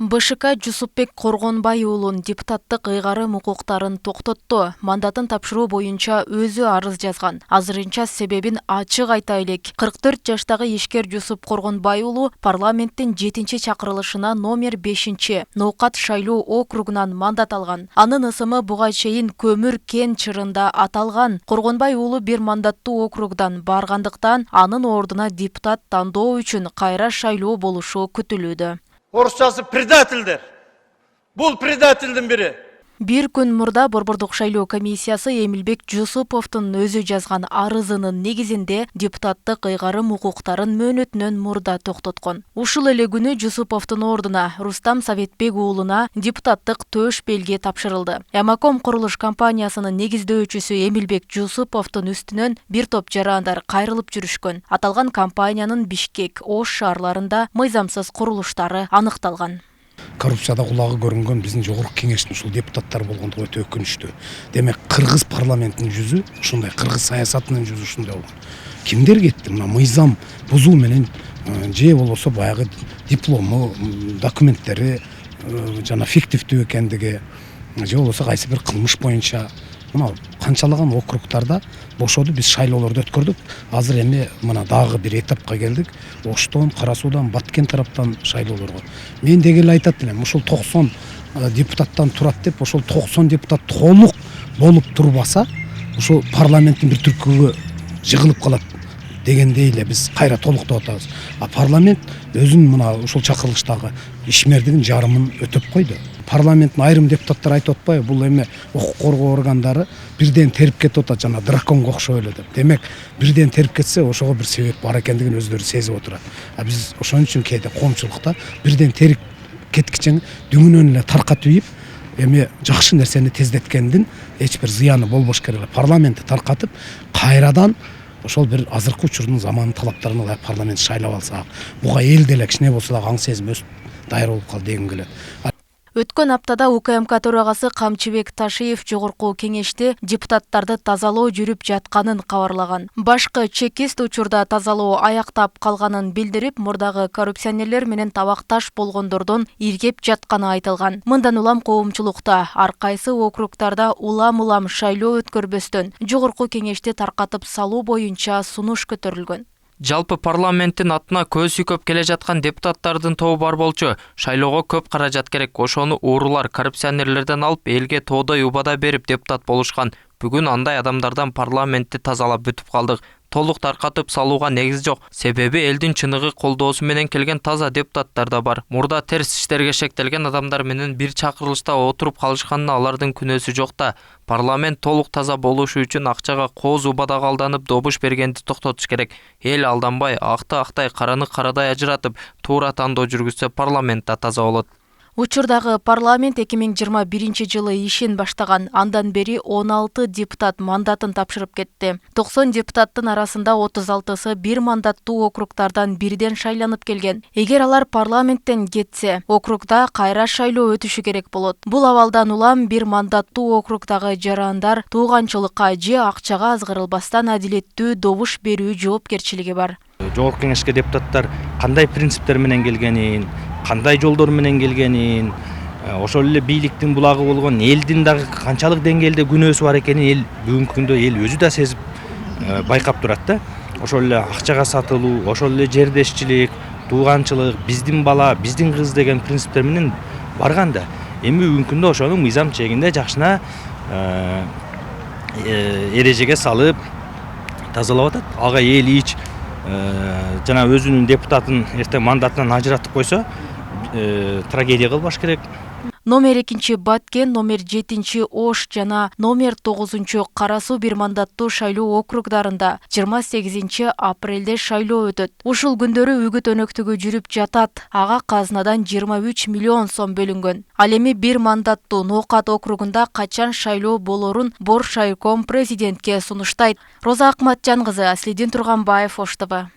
БШК Жусупбек Коргонбай уулун депутаттык ыйгарым укуктарын токтотту. Мандатын тапшыруу боюнча өзү арыз жазган. Азырынча себебин ачык айта элек. 44 жаштагы ишкер Жусуп Коргонбай уулу парламенттин 7-чакырылышына номер 5 Ноокат шайлоо округунан мандат алган. Анын ысымы буга чейин Көмүр кен чырында аталган. Коргонбай уулу бир мандаттуу округдан баргандыктан анын ордуна депутат тандоо үчүн кайра шайлоо болушу күтүлүүдө. Орысчасы предательдер. Бұл предательдің бірі. Бир күн мурда Борбордук шайлоо комиссиясы Эмилбек Жусуповдун өзү жазган арызынын негизинде депутаттык ыйгарым укуктарын мөөнөтүнөн мурда токтоткон. Ушул эле күнү Жусуповдун ордуна Рустам Советбек уулуна депутаттык төш белги тапшырылды. Ямаком курулуш компаниясынын негиздөөчүсү Эмилбек Жусуповдун үстүнөн бир топ жарандар кайрылып жүрүшкөн. Аталган компаниянын Бишкек, Ош шаарларында мыйзамсыз курулуштары аныкталган. Коррупцияда кулагы көрүнгөн биздин жогорку кеңештин ушул депутаттар болгондугу өтө өкүнүчтүү. Демек кыргыз парламентинин жүзү ушундай, кыргыз саясатынын жүзү ушундай болгон. Кимдер кетти? Мына мыйзам бузуу менен же болбосо баягы диплому, документтери жана фиктивдүү экендиги, же болбосо кайсы бир кылмыш боюнча мына канчалаган округтарда бошоду, биз шайлоолорду өткөрдүк. Азыр эми мына дагы бир этапка келдик. Оштон, Кара Суудан, Баткен тараптан шайлоолорго. Мен деги эле айтат элем, ушул 90 депутаттан турат деп, ошол 90 депутат толук болуп турбаса, ошол парламенттин бир түркүгө жыгылып калат дегендей эле биз кайра толуктоп атабыз. А парламент өзүнүн мына ушул чакырылыштагы ишмердигин жарымын өтөп койду. Парламенттин айрым депутаттар айтып атпайбы, бул эми укук коргоо органдары бирден терип кетип атат, жана драконго окшоп эле деп. Демек, бирден терип кетсе, ошого бир себеп бар экендигин өздөрү сезип отурат. А биз ошон үчүн кээде коомчулукта бирден терип кеткичен дүңүнөн эле таркатып ийип, эми жакшы нерсени тездеткендин эч бир зыяны болбош керек. Парламентти таркатып, кайрадан ошол бир азыркы учурдун заманын талаптарына ылайык парламент шайлап алсак, буга эл деле кичине болсо дагы аң сезим өсүп даяр болуп калды дегим келет. Өткөн аптада УКМК төрагасы Камчыбек Ташиев жогорку кеңеште депутаттарды тазалоо жүрүп жатканын кабарлаган. Башкы чекист учурда тазалоо аяктап калганын билдирип, мурдагы коррупционерлер менен табакташ болгондордон иргеп жатканы айтылган. Мындан улам коомчулукта ар кайсы округтарда улам шайлоо өткөрбөстөн жогорку кеңешти таркатып салуу боюнча сунуш көтөрүлгөн. Жалпы парламенттин атына көз үйкөп келе жаткан депутаттардын тобу бар болчу. Шайлоого көп каражат керек. Ошону уурулар, коррупционерлерден алып, элге тоодой убада берип депутат болушкан. Бүгүн андай адамдардан парламентти тазалап бүтүп калдык. Толук таркатып салууга негиз жок. Себеби элдин чыныгы колдоосу менен келген таза депутаттар да бар. Мурда терс иштерге шектелген адамдар менен бир чакырылышта отуруп калышканына алардын күнөөсү жок да. Парламент толук таза болушу үчүн акчага кооз убадага алданып добуш бергенди токтотуш керек. Эл алданбай, акты актай, караны карадай ажыратып, туура тандоо жүргүзсө парламент да таза болот. Учурдагы парламент 2021 жылы ишин баштаган. Андан бери 16 депутат мандатын тапшырып кетти. 90 депутаттын арасында 36сы бир мандаттуу округтардан бирден шайланып келген. Эгер алар парламенттен кетсе, округда кайра шайлоо өтүшү керек болот. Бул абалдан улам бир мандаттуу округдагы жарандар тууганчылыкка же акчага азгырылбастан адилеттүү добуш берүү жоопкерчилиги бар. Жогорку кеңешке депутаттар кандай принциптер менен келгенин, кандай жолдор менен келгенин, ошол эле бийликтин булагы болгон элдин дагы канчалык деңгээлде күнөөсү бар экенин эл бүгүнкү күндө эл өзү да сезип байкап турат да. Ошол эле акчага сатылуу, ошол эле жердешчилик, тууганчылык, биздин бала, биздин кыз деген принциптер менен барган да. Эми бүгүнкү күндө ошону мыйзам чегинде жакшына эрежеге салып тазалап атат. Ага эл ич жана өзүнүн депутатын эртең мандатынан ажыратып койсо, трагедия кылбаш керек. Номер 2 Баткен, номер 7 Ош жана номер 9 Кара Суу бир мандаттуу шайлоо округдарында 28 апрелде шайлоо өтөт. Ушул күндөрү үгүт өнөктүгү жүрүп жатат. Ага казынадан 23 миллион сом бөлүнгөн. Ал эми бир мандаттуу Ноокат округунда качан шайлоо болорун Боршайком президентке сунуштайт. Роза Акматжан кызы, Аслидин Турганбаев, Ош ТВ.